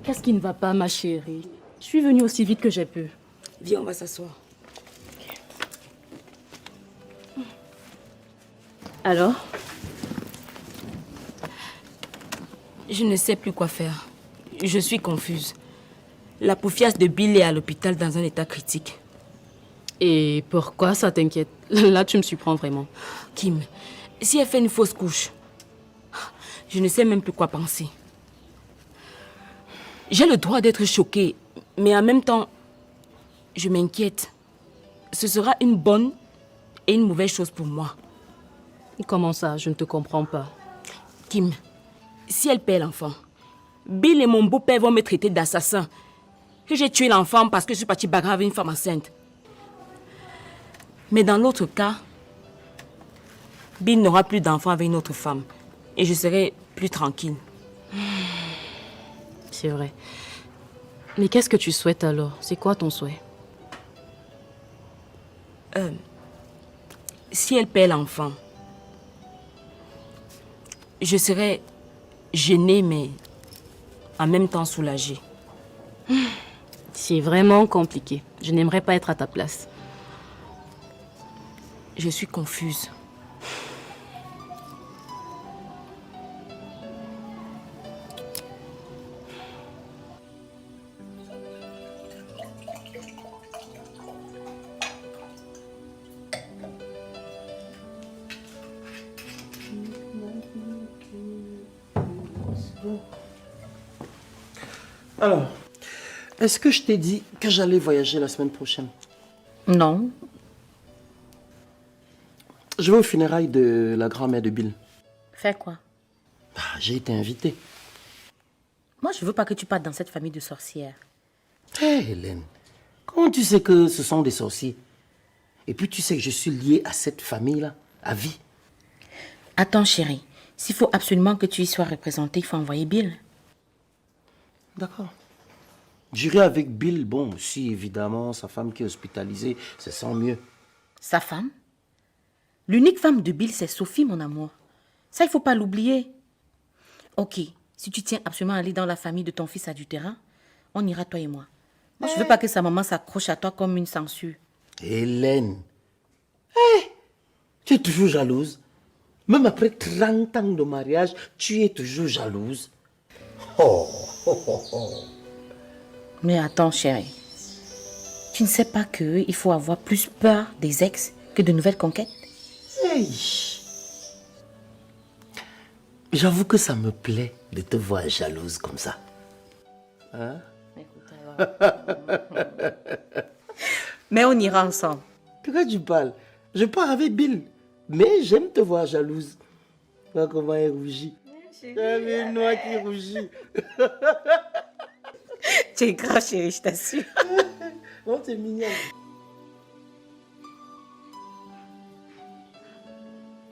Qu'est-ce qui ne va pas, ma chérie? Je suis venue aussi vite que j'ai pu. Viens, on va s'asseoir. Alors? Je ne sais plus quoi faire. Je suis confuse. La poufiasse de Bill est à l'hôpital dans un état critique. Et pourquoi ça t'inquiète? Là, tu me surprends vraiment. Kim, si elle fait une fausse couche, je ne sais même plus quoi penser. J'ai le droit d'être choquée, mais en même temps, je m'inquiète. Ce sera une bonne et une mauvaise chose pour moi. Comment ça? Je ne te comprends pas. Kim, si elle perd l'enfant, Bill et mon beau-père vont me traiter d'assassin. Que j'ai tué l'enfant parce que je suis partie bagarrer avec une femme enceinte. Mais dans l'autre cas, Bill n'aura plus d'enfant avec une autre femme. Et je serai plus tranquille. C'est vrai. Mais qu'est-ce que tu souhaites alors? C'est quoi ton souhait? Si elle perd l'enfant, je serai gênée, mais en même temps soulagée. C'est vraiment compliqué. Je n'aimerais pas être à ta place. Je suis confuse. Alors, est-ce que je t'ai dit que j'allais voyager la semaine prochaine? Non. Je vais aux funérailles de la grand-mère de Bill. Fais quoi? J'ai été invité. Moi, je veux pas que tu partes dans cette famille de sorcières. Hé, Hélène, comment tu sais que ce sont des sorciers? Et puis tu sais que je suis lié à cette famille-là, à vie. Attends, chérie. S'il faut absolument que tu y sois représentée, il faut envoyer Bill. D'accord. J'irai avec Bill. Bon, si évidemment sa femme qui est hospitalisée, c'est sans mieux. Sa femme? L'unique femme de Bill, c'est Sophie, mon amour. Ça, il faut pas l'oublier. Ok, si tu tiens absolument à aller dans la famille de ton fils adultérin, on ira toi et moi. Moi, je veux pas que sa maman s'accroche à toi comme une sangsue. Hélène, tu es toujours jalouse. Même après 30 ans de mariage, tu es toujours jalouse. Mais attends, chérie. Tu ne sais pas qu'il faut avoir plus peur des ex que de nouvelles conquêtes? Hey. J'avoue que ça me plaît de te voir jalouse comme ça. Hein? Mais on ira ensemble. De quoi tu parles? Je pars avec Bill. Mais j'aime te voir jalouse. Vois comment elle rougit. C'est une noix qui rougit. Tu es grave, chérie, je t'assure. Oh, c'est mignon.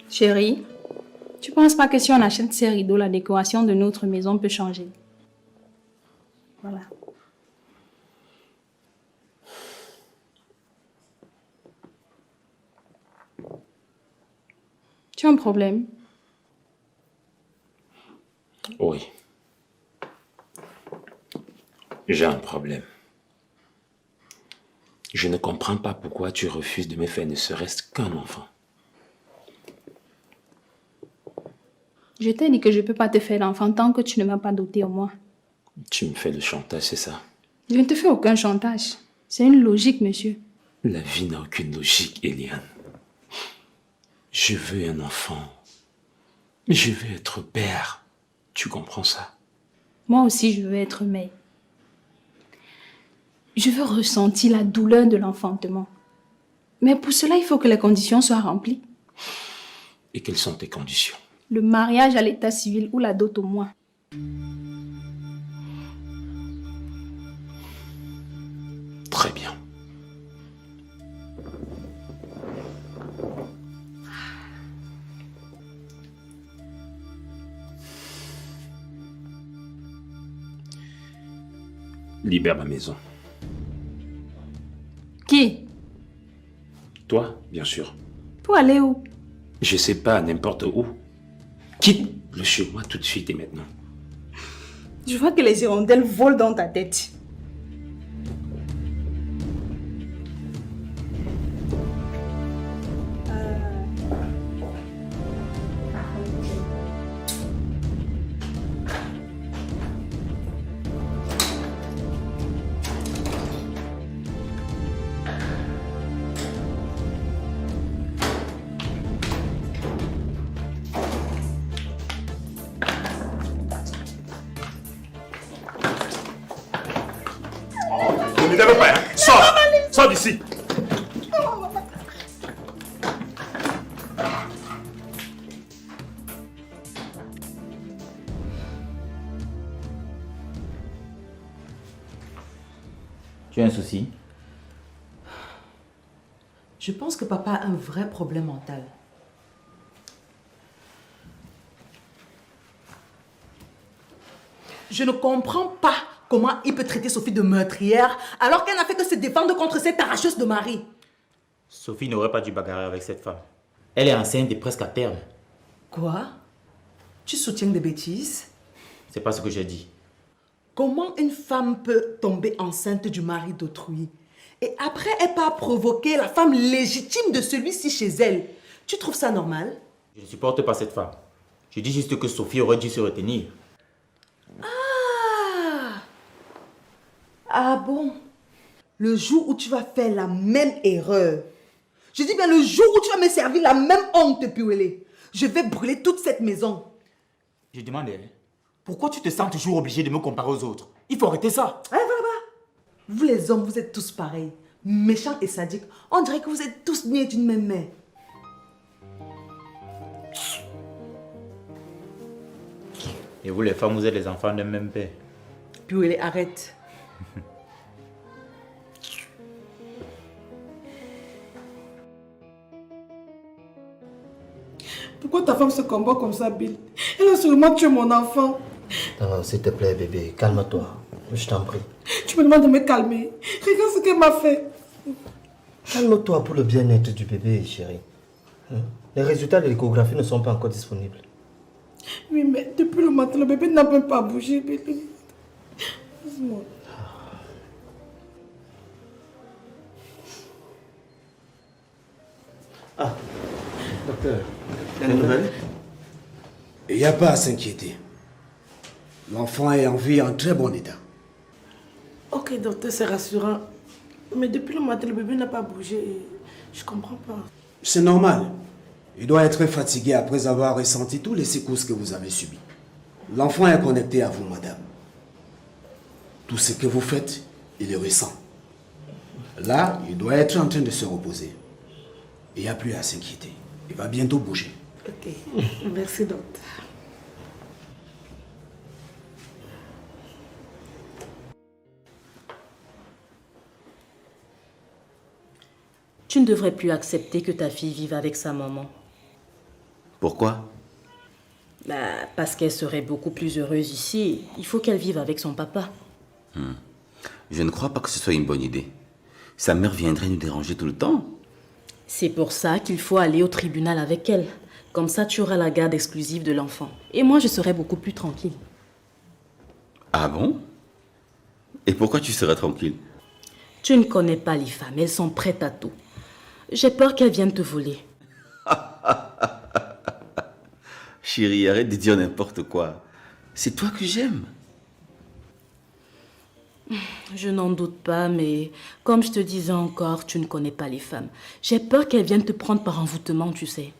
Chérie, tu penses pas que si on achète ces rideaux, la décoration de notre maison peut changer? Voilà. Tu as un problème? Oui. J'ai un problème. Je ne comprends pas pourquoi tu refuses de me faire ne serait-ce qu'un enfant. Je t'ai dit que je ne peux pas te faire d'enfant tant que tu ne m'as pas doté au moins. Tu me fais le chantage, c'est ça? Je ne te fais aucun chantage. C'est une logique, monsieur. La vie n'a aucune logique, Eliane. Je veux un enfant. Je veux être père. Tu comprends ça? Moi aussi, je veux être mère. Je veux ressentir la douleur de l'enfantement. Mais pour cela, il faut que les conditions soient remplies. Et quelles sont tes conditions? Le mariage à l'état civil ou la dot au moins. Très bien. Libère ma maison. Qui? Toi, bien sûr. Pour aller où? Je sais pas, n'importe où. Quitte le chez moi tout de suite et maintenant. Je vois que les hirondelles volent dans ta tête. Ne m'énerve pas, hein. Sors! Sors d'ici! Tu as un souci? Je pense que papa a un vrai problème mental. Je ne comprends pas comment il peut traiter Sophie de meurtrière alors qu'elle n'a fait que se défendre contre cette arracheuse de mari. Sophie n'aurait pas dû bagarrer avec cette femme. Elle est enceinte et presque à terme. Quoi? Tu soutiens des bêtises? C'est pas ce que j'ai dit. Comment une femme peut tomber enceinte du mari d'autrui et après elle part provoquer la femme légitime de celui-ci chez elle? Tu trouves ça normal? Je ne supporte pas cette femme. Je dis juste que Sophie aurait dû se retenir. Ah bon? Le jour où tu vas faire la même erreur. Je dis bien le jour où tu vas me servir la même honte, Piwele. Je vais brûler toute cette maison. Je demandais, pourquoi tu te sens toujours obligé de me comparer aux autres? Il faut arrêter ça. Allez, voilà. Vous les hommes, vous êtes tous pareils. Méchants et sadiques. On dirait que vous êtes tous nés d'une même mère. Et vous les femmes, vous êtes les enfants d'un même père. Piwele, arrête. Pourquoi ta femme se combat comme ça, Bill? Elle a sûrement tué mon enfant. Non, s'il te plaît, bébé, calme-toi. Je t'en prie. Tu me demandes de me calmer. Regarde ce qu'elle m'a fait. Calme-toi pour le bien-être du bébé, chérie. Les résultats de l'échographie ne sont pas encore disponibles. Oui, mais depuis le matin, le bébé n'a même pas bougé, bébé. Laisse-moi. Ah, docteur, la nouvelle? Il n'y a pas à s'inquiéter. L'enfant est en vie en très bon état. Ok, docteur, c'est rassurant. Mais depuis le matin, le bébé n'a pas bougé. Je comprends pas. C'est normal. Il doit être fatigué après avoir ressenti tous les secousses que vous avez subies. L'enfant est connecté à vous, madame. Tout ce que vous faites, il le ressent. Là, il doit être en train de se reposer. Il n'y a plus à s'inquiéter. Il va bientôt bouger. Ok, merci, docteur. Tu ne devrais plus accepter que ta fille vive avec sa maman. Pourquoi? Parce qu'elle serait beaucoup plus heureuse ici. Il faut qu'elle vive avec son papa. Je ne crois pas que ce soit une bonne idée. Sa mère viendrait nous déranger tout le temps. C'est pour ça qu'il faut aller au tribunal avec elle. Comme ça, tu auras la garde exclusive de l'enfant. Et moi, je serai beaucoup plus tranquille. Ah bon? Et pourquoi tu seras tranquille? Tu ne connais pas les femmes, elles sont prêtes à tout. J'ai peur qu'elles viennent te voler. Chérie, arrête de dire n'importe quoi. C'est toi que j'aime. Je n'en doute pas, mais comme je te disais encore, tu ne connais pas les femmes. J'ai peur qu'elles viennent te prendre par envoûtement, tu sais.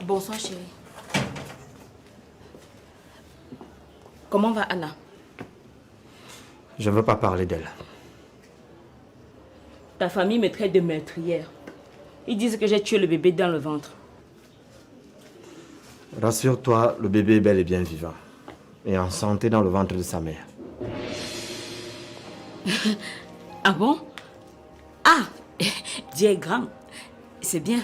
Bonsoir, chérie. Comment va Anna? Je ne veux pas parler d'elle. Ta famille me traite de meurtrière. Ils disent que j'ai tué le bébé dans le ventre. Rassure-toi, le bébé est bel et bien vivant. Et en santé dans le ventre de sa mère. Ah bon? Ah, Dieu est grand. C'est bien.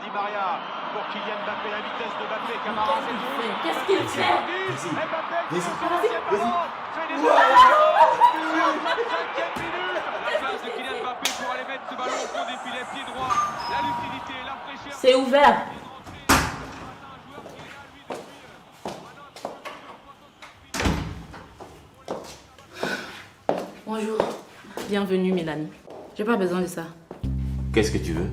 Di Maria pour Kylian Mbappé, la vitesse de Mbappé, Camara. Qu'est-ce qu'il fait? Mbappé qui Vas-y. lance sur l'ancienne ballon, fait des Ouah. cinquième minute. La passe de Kylian Mbappé pour aller mettre ce ballon au fond des filets, pied droit. La lucidité, la fraîcheur. C'est ouvert. Bonjour. Bienvenue, Mélanie. J'ai pas besoin de ça. Qu'est-ce que tu veux?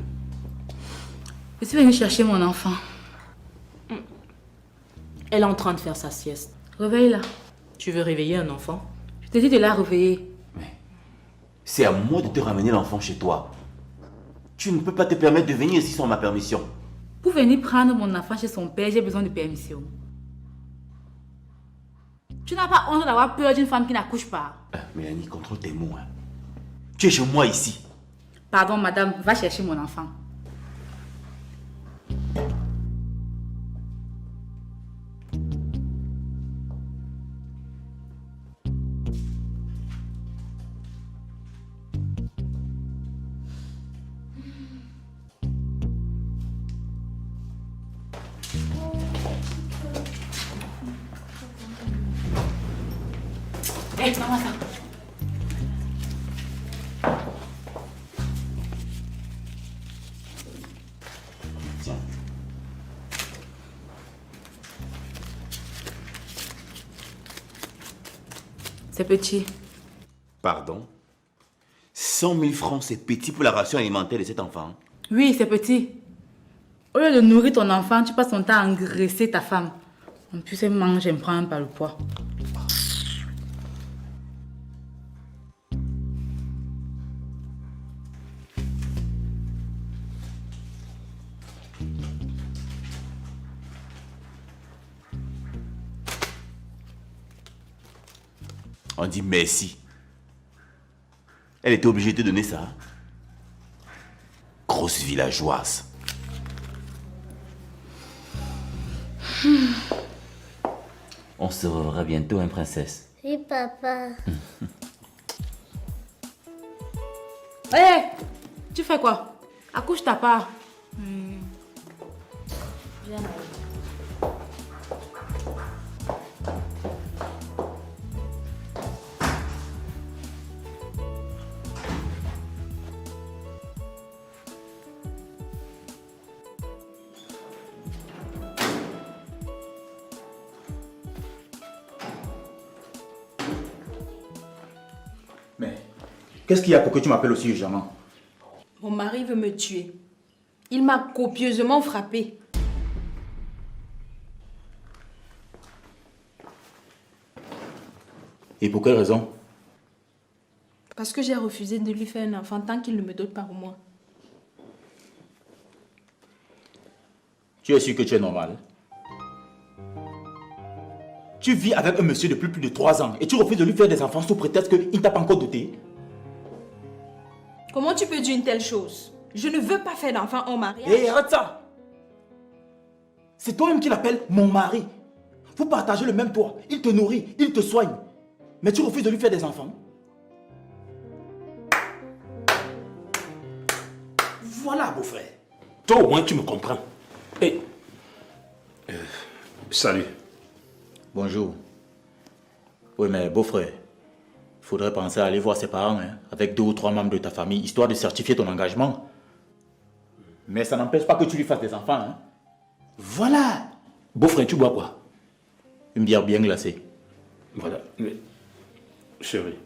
Je suis venue chercher mon enfant. Elle est en train de faire sa sieste. Réveille-la. Tu veux réveiller un enfant? Je t'ai dit de la réveiller. C'est à moi de te ramener l'enfant chez toi. Tu ne peux pas te permettre de venir ici sans ma permission. Pour venir prendre mon enfant chez son père, j'ai besoin de permission. Tu n'as pas honte d'avoir peur d'une femme qui n'accouche pas. Mélanie, contrôle tes mots. Hein. Tu es chez moi ici. Pardon, madame, va chercher mon enfant. Hé, maman, ça. Tiens. C'est petit. Pardon? 100 000 francs, c'est petit pour la ration alimentaire de cet enfant. Oui, c'est petit. Au lieu de nourrir ton enfant, tu passes ton temps à engraisser ta femme. En plus, elle mange, elle me prend par le poids. On dit merci. Elle était obligée de te donner ça. Grosse villageoise. On se reverra bientôt, hein, princesse. Oui, papa. Hé, tu fais quoi? Accouche ta part. Viens, Mais qu'est-ce qu'il y a pour que tu m'appelles aussi urgemment? Mon mari veut me tuer. Il m'a copieusement frappé. Et pour quelle raison? Parce que j'ai refusé de lui faire un enfant tant qu'il ne me donne pas au moins. Tu es sûr que tu es normal? Tu vis avec un monsieur depuis plus de 3 ans et tu refuses de lui faire des enfants sous prétexte qu'il ne t'a pas encore doté? Comment tu peux dire une telle chose? Je ne veux pas faire d'enfant en mariage. Hé, arrête ça! C'est toi-même qui l'appelles mon mari. Vous partagez le même toit. Il te nourrit, il te soigne. Mais tu refuses de lui faire des enfants? Voilà, beau-frère. Toi, au moins, tu me comprends. Et... salut. Bonjour. Oui, mais beau-frère, il faudrait penser à aller voir ses parents, hein, avec 2 ou 3 membres de ta famille, histoire de certifier ton engagement. Mais ça n'empêche pas que tu lui fasses des enfants. Hein. Voilà. Beau-frère, tu bois quoi? Une bière bien glacée. Voilà. Mais... chérie.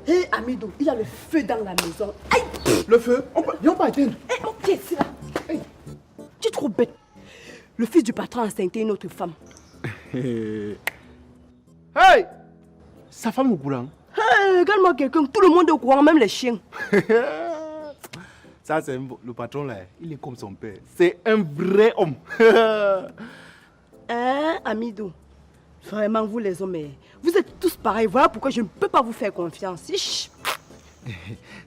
Hé, Amido, il y a le feu dans la maison. Aïe! Le feu? Viens pas éteindre. Hé, mon pied, c'est là. Hey. Tu es trop bête. Le fils du patron a enceinté une autre femme. Hey! Sa femme au courant? Hey, regarde-moi quelqu'un, tout le monde est au courant, même les chiens. Ça, c'est le patron là. Il est comme son père. C'est un vrai homme. Hein, Amido? Vraiment, vous les hommes, vous êtes tous pareils. Voilà pourquoi je ne peux pas vous faire confiance. Ish.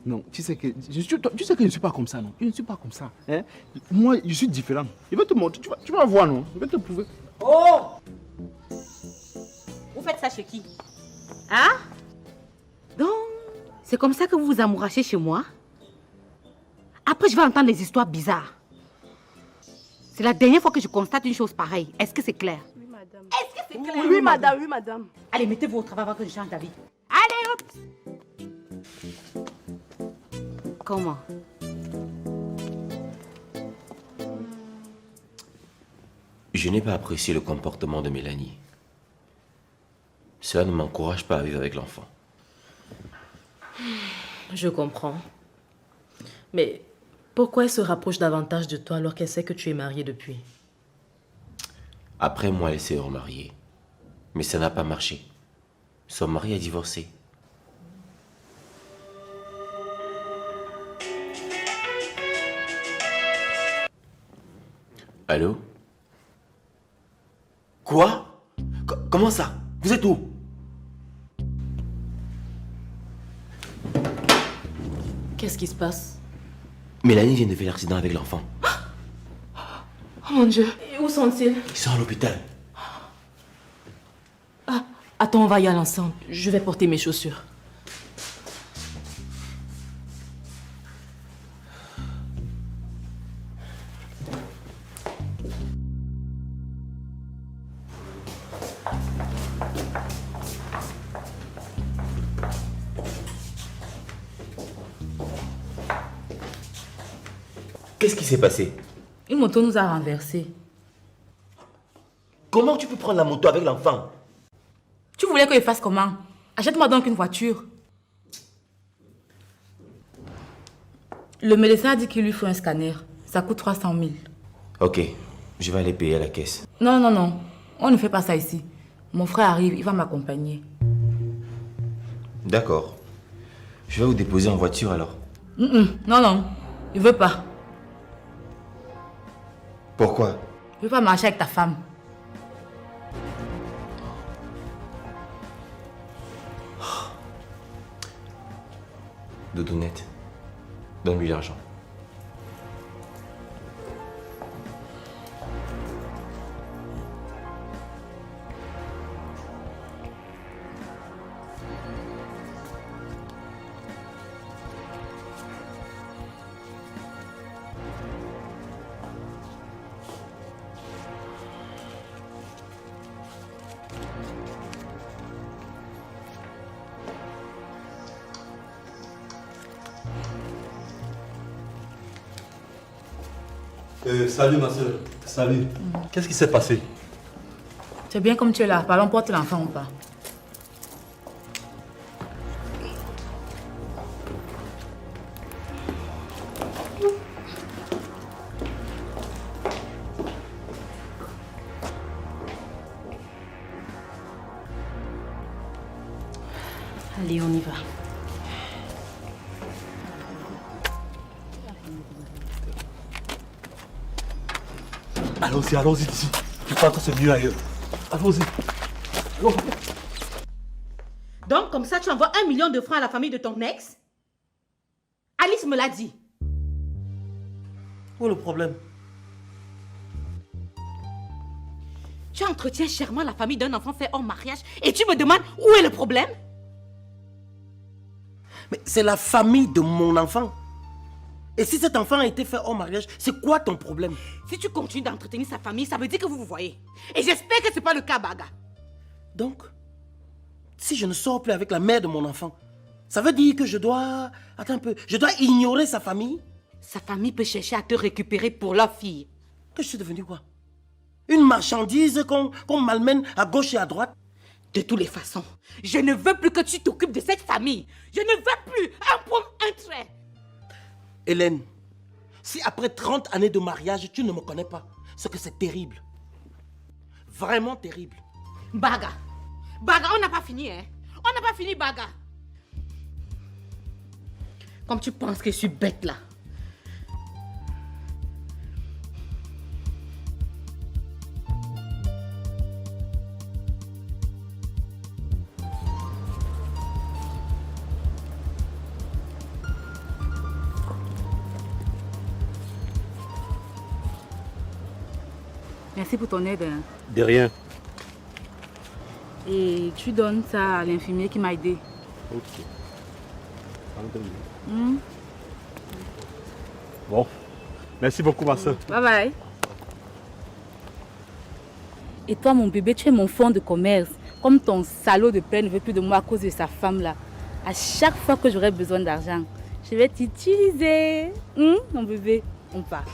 Non, tu sais que je ne suis pas comme ça, non. Je ne suis pas comme ça. Hein? Moi, je suis différent. Je vais te montrer. Tu vas voir, non? Je vais te prouver. Oh! Vous faites ça chez qui? Hein? Donc, c'est comme ça que vous vous amourachez chez moi? Après, je vais entendre des histoires bizarres. C'est la dernière fois que je constate une chose pareille. Est-ce que c'est clair? Oui, madame. Est-ce que c'est clair? Oui, madame, oui, madame. Allez, mettez-vous au travail avant que je change d'avis. Allez, hop! Comment? Je n'ai pas apprécié le comportement de Mélanie. Cela ne m'encourage pas à vivre avec l'enfant. Je comprends. Mais pourquoi elle se rapproche davantage de toi alors qu'elle sait que tu es marié depuis? Après moi, elle s'est remariée. Mais ça n'a pas marché. Son mari a divorcé. Allô? Quoi? Comment ça? Vous êtes où? Qu'est-ce qui se passe? Mélanie vient de faire l'accident avec l'enfant. Oh mon Dieu. Et où sont-ils? Ils sont à l'hôpital. Ah, attends, on va y aller ensemble. Je vais porter mes chaussures. Qu'est-ce qui s'est passé? Une moto nous a renversés. Comment tu peux prendre la moto avec l'enfant? Tu voulais que je fasse comment? Achète-moi donc une voiture. Le médecin a dit qu'il lui faut un scanner. Ça coûte 300 000. Ok, je vais aller payer à la caisse. Non, non, non. On ne fait pas ça ici. Mon frère arrive, il va m'accompagner. D'accord. Je vais vous déposer en voiture alors. Non, non. Il veut pas. Pourquoi? Je veux pas marcher avec ta femme. Doudounette, donne-lui l'argent. Salut ma soeur, salut. Qu'est-ce qui s'est passé? C'est bien comme tu es là. Parlons, porte l'enfant ou pas. Allez, on y va. Allons-y, allons-y d'ici. Tu penses que c'est mieux ailleurs. Allons-y. Allons. Donc, comme ça, tu envoies 1 million de francs à la famille de ton ex? Alice me l'a dit. Où est le problème? Tu entretiens chèrement la famille d'un enfant fait hors mariage et tu me demandes où est le problème? Mais c'est la famille de mon enfant. Et si cet enfant a été fait hors mariage, c'est quoi ton problème? Si tu continues d'entretenir sa famille, ça veut dire que vous vous voyez. Et j'espère que ce n'est pas le cas, Baga. Donc, si je ne sors plus avec la mère de mon enfant, ça veut dire que je dois... Attends un peu. Je dois ignorer sa famille? Sa famille peut chercher à te récupérer pour leur fille. Que je suis devenu quoi? Une marchandise qu'on malmène à gauche et à droite? De toutes les façons, je ne veux plus que tu t'occupes de cette famille. Je ne veux plus. Un point, un trait. Hélène, si après 30 années de mariage, tu ne me connais pas, c'est que c'est terrible. Vraiment terrible. Baga, on n'a pas fini, hein. On n'a pas fini, Baga. Comme tu penses que je suis bête là. Merci pour ton aide. Hein. De rien. Et tu donnes ça à l'infirmier qui m'a aidé. Ok. Entendu. Hmm? Bon. Merci beaucoup, ma soeur. Bye bye. Et toi, mon bébé, tu es mon fonds de commerce. Comme ton salaud de père ne veut plus de moi à cause de sa femme là. À chaque fois que j'aurai besoin d'argent, je vais t'utiliser. Mon bébé, on part.